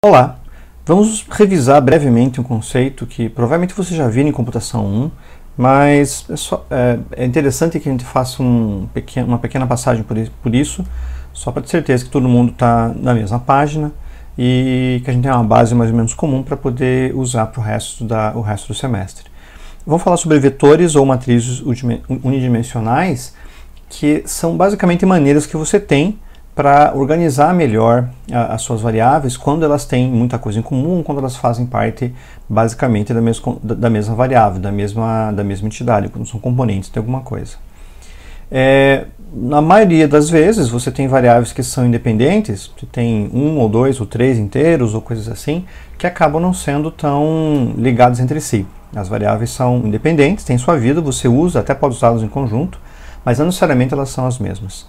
Olá, vamos revisar brevemente um conceito que provavelmente você já viu em Computação 1, mas é interessante que a gente faça uma pequena passagem por isso, só para ter certeza que todo mundo está na mesma página e que a gente tem uma base mais ou menos comum para poder usar para o resto do semestre. Vamos falar sobre vetores ou matrizes unidimensionais, que são basicamente maneiras que você tem para organizar melhor as suas variáveis quando elas têm muita coisa em comum, quando elas fazem parte basicamente da mesma variável, da mesma entidade, quando são componentes de alguma coisa. Na maioria das vezes você tem variáveis que são independentes, você tem 1 ou 2 ou 3 inteiros ou coisas assim, que acabam não sendo tão ligadas entre si. As variáveis são independentes, têm sua vida, você usa, até pode usá-las em conjunto, mas não necessariamente elas são as mesmas.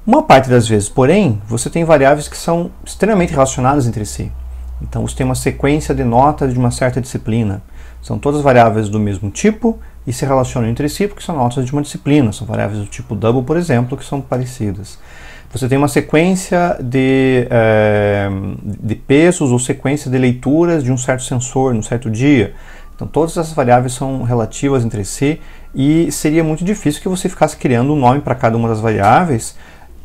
Uma parte das vezes, porém, você tem variáveis que são extremamente relacionadas entre si. Então você tem uma sequência de notas de uma certa disciplina. São todas variáveis do mesmo tipo e se relacionam entre si porque são notas de uma disciplina. São variáveis do tipo double, por exemplo, que são parecidas. Você tem uma sequência de pesos ou sequência de leituras de um certo sensor num certo dia. Então todas essas variáveis são relativas entre si e seria muito difícil que você ficasse criando um nome para cada uma das variáveis.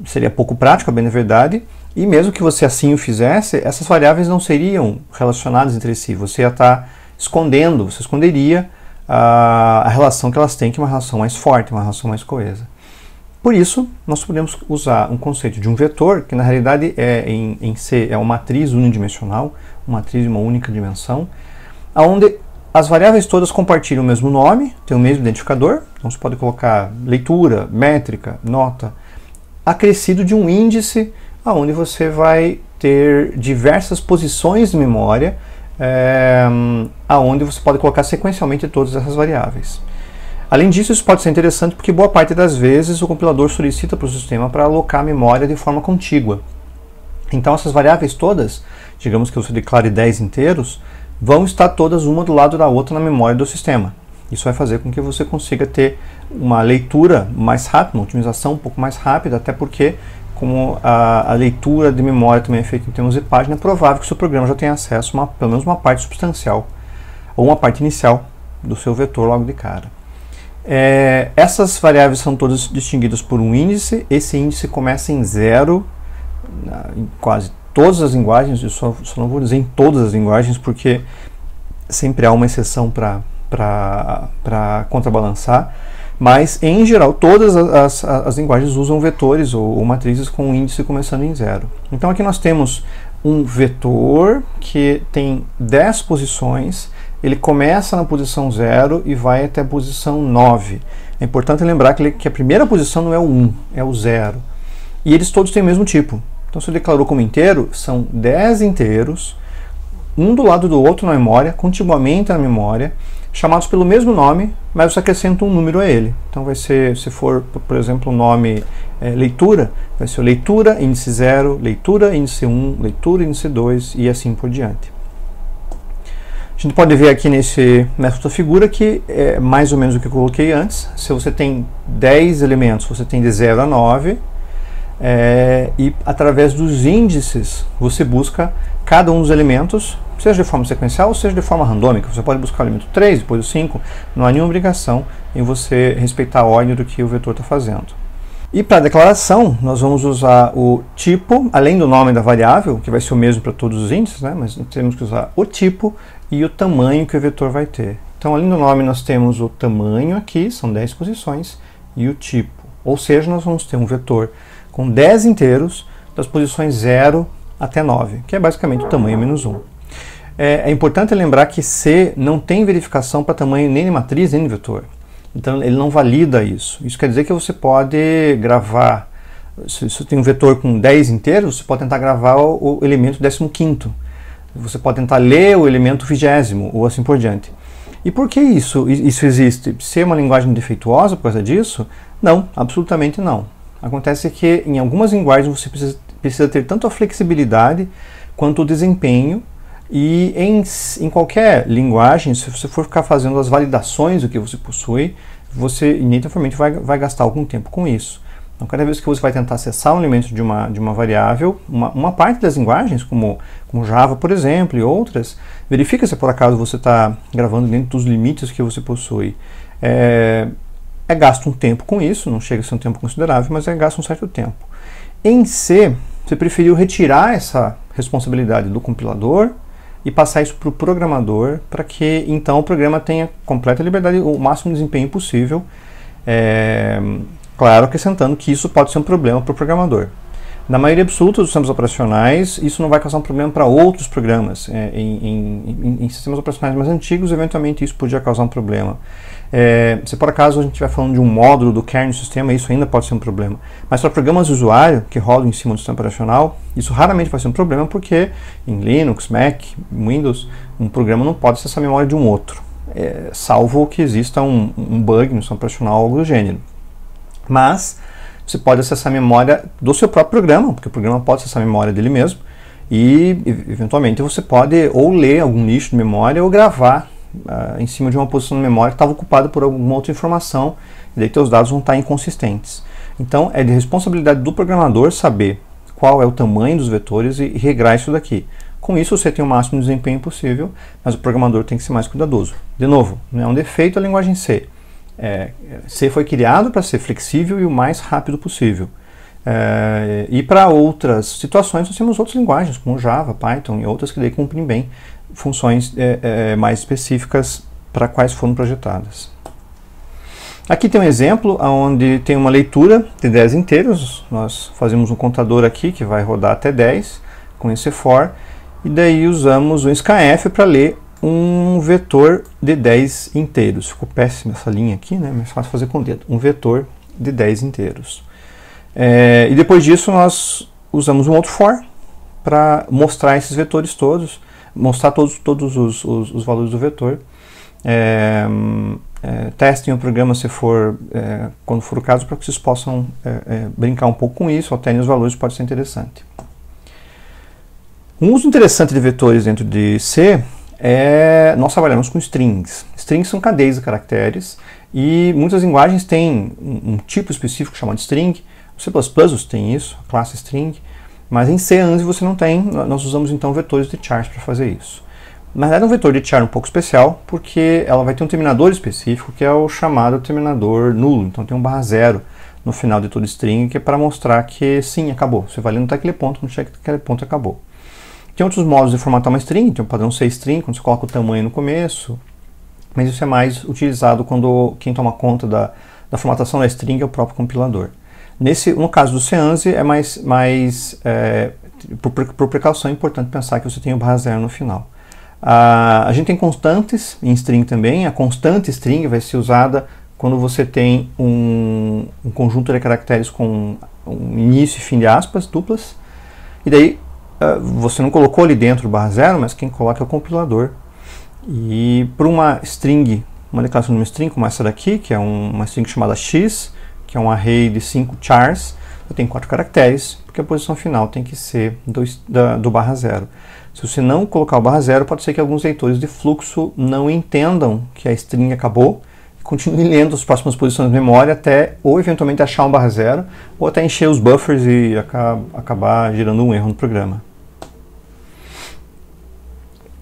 Seria pouco prático, a bem da verdade, e mesmo que você assim o fizesse, essas variáveis não seriam relacionadas entre si. Você ia estar escondendo, você esconderia a relação que elas têm, que é uma relação mais forte, uma relação mais coesa. Por isso, nós podemos usar um conceito de um vetor, que na realidade em C é uma matriz unidimensional, uma matriz de uma única dimensão, onde as variáveis todas compartilham o mesmo nome, têm o mesmo identificador, então você pode colocar leitura, métrica, nota, acrescido de um índice onde você vai ter diversas posições de memória, onde você pode colocar sequencialmente todas essas variáveis. Além disso, isso pode ser interessante porque boa parte das vezes o compilador solicita para o sistema para alocar a memória de forma contígua. Então essas variáveis todas, digamos que você declare 10 inteiros, vão estar todas uma do lado da outra na memória do sistema. Isso vai fazer com que você consiga ter uma leitura mais rápida, uma otimização um pouco mais rápida, até porque, como a leitura de memória também é feita em termos de página, é provável que o seu programa já tenha acesso a pelo menos uma parte substancial, ou uma parte inicial do seu vetor logo de cara. Essas variáveis são todas distinguidas por um índice. Esse índice começa em 0, em quase todas as linguagens, eu só não vou dizer em todas as linguagens, porque sempre há uma exceção para contrabalançar, mas em geral todas as linguagens usam vetores ou matrizes com um índice começando em 0. Então aqui nós temos um vetor que tem 10 posições, ele começa na posição 0 e vai até a posição 9. É importante lembrar que a primeira posição não é o 1, é o 0. E eles todos têm o mesmo tipo. Então se eu declarou como inteiro, são 10 inteiros, um do lado do outro na memória, contiguamente na memória, chamados pelo mesmo nome, mas você acrescenta um número a ele. Então vai ser, se for, por exemplo, o nome leitura, vai ser leitura, índice 0, leitura, índice 1, leitura, índice 2 e assim por diante. A gente pode ver aqui nessa figura que é mais ou menos o que eu coloquei antes. Se você tem 10 elementos, você tem de 0 a 9, e através dos índices você busca cada um dos elementos, seja de forma sequencial ou seja de forma randômica. Você pode buscar o elemento 3, depois o 5, não há nenhuma obrigação em você respeitar a ordem do que o vetor está fazendo. E para a declaração, nós vamos usar o tipo, além do nome da variável, que vai ser o mesmo para todos os índices, né? Mas temos que usar o tipo e o tamanho que o vetor vai ter. Então, além do nome, nós temos o tamanho aqui, são 10 posições, e o tipo. Ou seja, nós vamos ter um vetor com 10 inteiros das posições 0 até 9, que é basicamente o tamanho menos 1. É importante lembrar que C não tem verificação para tamanho nem de matriz nem de vetor. Então ele não valida isso. Isso quer dizer que você pode gravar, se você tem um vetor com 10 inteiros, você pode tentar gravar o elemento 15º. Você pode tentar ler o elemento 20º, ou assim por diante. E por que isso existe? C é uma linguagem defeituosa por causa disso? Não, absolutamente não. Acontece que em algumas linguagens você precisa ter tanto a flexibilidade quanto o desempenho, e em qualquer linguagem, se você for ficar fazendo as validações do que você possui, você inevitavelmente vai gastar algum tempo com isso. Então, cada vez que você vai tentar acessar um elemento de uma variável, uma parte das linguagens, como Java, por exemplo, e outras, verifica se por acaso você está gravando dentro dos limites que você possui. É gasto um tempo com isso, não chega a ser um tempo considerável, mas é gasto um certo tempo. Em C, você preferiu retirar essa responsabilidade do compilador e passar isso para o programador, para que então o programa tenha completa liberdade, o máximo desempenho possível. Claro, acrescentando que isso pode ser um problema para o programador. Na maioria absoluta dos sistemas operacionais, isso não vai causar um problema para outros programas. Em sistemas operacionais mais antigos, eventualmente isso podia causar um problema. Se por acaso a gente estiver falando de um módulo do kernel do sistema, isso ainda pode ser um problema. Mas para programas de usuário que rodam em cima do sistema operacional, isso raramente vai ser um problema, porque em Linux, Mac, Windows, um programa não pode acessar a memória de um outro, salvo que exista um bug no sistema operacional ou algo do gênero. Mas você pode acessar a memória do seu próprio programa, porque o programa pode acessar a memória dele mesmo, e eventualmente você pode ou ler algum nicho de memória ou gravar em cima de uma posição de memória que estava ocupada por alguma outra informação, e daí seus dados vão estar inconsistentes. Então é de responsabilidade do programador saber qual é o tamanho dos vetores e regrar isso daqui. Com isso você tem o máximo desempenho possível, mas o programador tem que ser mais cuidadoso. De novo, não é um defeito a linguagem C. C foi criado para ser flexível e o mais rápido possível. E para outras situações nós temos outras linguagens, como Java, Python e outras que daí cumprem bem funções mais específicas para quais foram projetadas. Aqui tem um exemplo onde tem uma leitura de 10 inteiros. Nós fazemos um contador aqui que vai rodar até 10 com esse for, e daí usamos o scanf para ler um vetor de 10 inteiros. Ficou péssima essa linha aqui, né? Mais fácil fazer com o dedo. Um vetor de 10 inteiros. E depois disso nós usamos um outro for para mostrar esses vetores todos, mostrar todos os valores do vetor. Testem o programa se for, quando for o caso, para que vocês possam brincar um pouco com isso, alterem os valores, pode ser interessante. Um uso interessante de vetores dentro de C nós trabalhamos com strings. Strings são cadeias de caracteres e muitas linguagens têm um tipo específico chamado string. O C++ tem isso, a classe string, mas em C, ANSI você não tem. Nós usamos então vetores de char para fazer isso. Na verdade é um vetor de char um pouco especial, porque ela vai ter um terminador específico que é o chamado terminador nulo. Então tem um /0 no final de todo string, que é para mostrar que sim, acabou. Você vai lendo até aquele ponto, quando chega aquele ponto, acabou. Tem outros modos de formatar uma string, tem o padrão CString, quando você coloca o tamanho no começo, mas isso é mais utilizado quando quem toma conta da formatação da string é o próprio compilador. No caso do CANSI, por precaução, é importante pensar que você tem o /0 no final. A gente tem constantes em string também. A constante string vai ser usada quando você tem um conjunto de caracteres com um início e fim de aspas duplas, e daí você não colocou ali dentro o /0, mas quem coloca é o compilador. E por uma string, uma declaração de uma string como essa daqui, que é uma string chamada x, que é um array de 5 chars, eu tenho 4 caracteres, porque a posição final tem que ser do /0. Se você não colocar o /0, pode ser que alguns leitores de fluxo não entendam que a string acabou e continuem lendo as próximas posições de memória até ou eventualmente achar um /0 ou até encher os buffers e acabar gerando um erro no programa.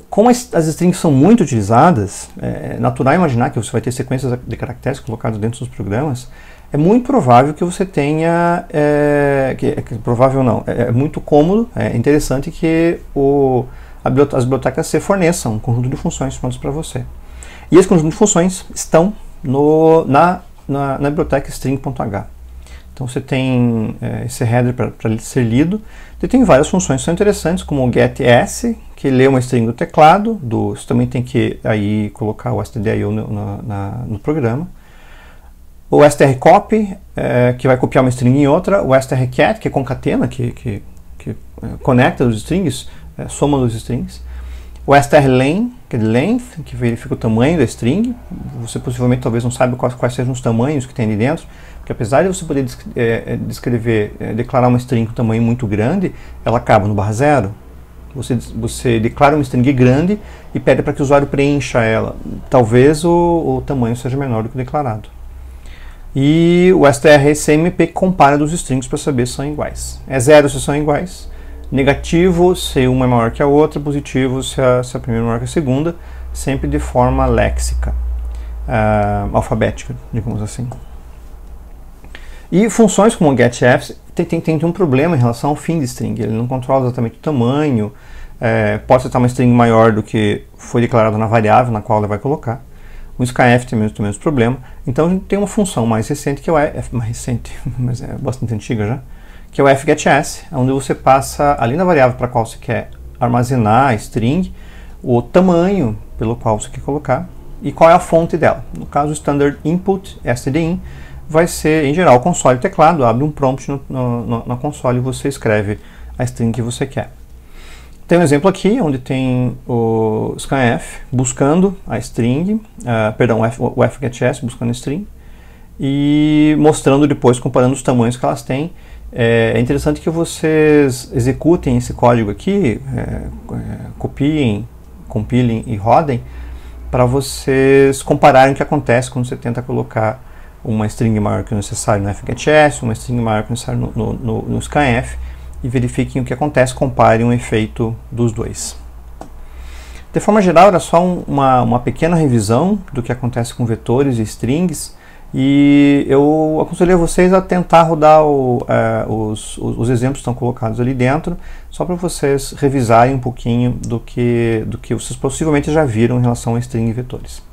Como as strings são muito utilizadas, é natural imaginar que você vai ter sequências de caracteres colocados dentro dos programas. É muito provável que você tenha, provável não, é muito cômodo, é interessante que as bibliotecas C forneçam um conjunto de funções prontas para você. E esse conjunto de funções estão na biblioteca string.h. Então você tem esse header para ser lido, e tem várias funções que são interessantes, como o getS, que lê uma string do teclado, você também tem que aí colocar o stdio no programa. O strcopy, que vai copiar uma string em outra, o strcat, que é concatena, que conecta os strings, soma dos strings. O strlen, que é de length, que verifica o tamanho da string. Você possivelmente talvez não saiba quais sejam os tamanhos que tem ali dentro, porque apesar de você poder declarar uma string com tamanho muito grande, ela acaba no /0. Você declara uma string grande e pede para que o usuário preencha ela. Talvez o tamanho seja menor do que o declarado. E o strcmp compara dos strings para saber se são iguais. É 0 se são iguais, negativo se uma é maior que a outra, positivo se a primeira é maior que a segunda, sempre de forma léxica, alfabética, digamos assim. E funções como o getF tem um problema em relação ao fim de string. Ele não controla exatamente o tamanho, pode aceitar uma string maior do que foi declarado na variável na qual ele vai colocar. O scanf tem o mesmo problema. Então a gente tem uma função mais recente, que é o mais recente, mas é bastante antiga já, que é o fgetS, onde você passa, além da variável para a qual você quer armazenar a string, o tamanho pelo qual você quer colocar e qual é a fonte dela. No caso, o standard input, stdin, vai ser, em geral, o console e teclado, abre um prompt na console e você escreve a string que você quer. Tem um exemplo aqui, onde tem o scanf buscando a string, o fgetS buscando a string, e mostrando depois, comparando os tamanhos que elas têm. É interessante que vocês executem esse código aqui, copiem, compilem e rodem, para vocês compararem o que acontece quando você tenta colocar uma string maior que o necessário no fgetS, uma string maior que o necessário no scanf, e verifiquem o que acontece, comparem o efeito dos dois. De forma geral, era só uma pequena revisão do que acontece com vetores e strings, e eu aconselho a vocês a tentar rodar os exemplos que estão colocados ali dentro, só para vocês revisarem um pouquinho do que vocês possivelmente já viram em relação a string e vetores.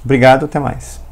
Obrigado, até mais.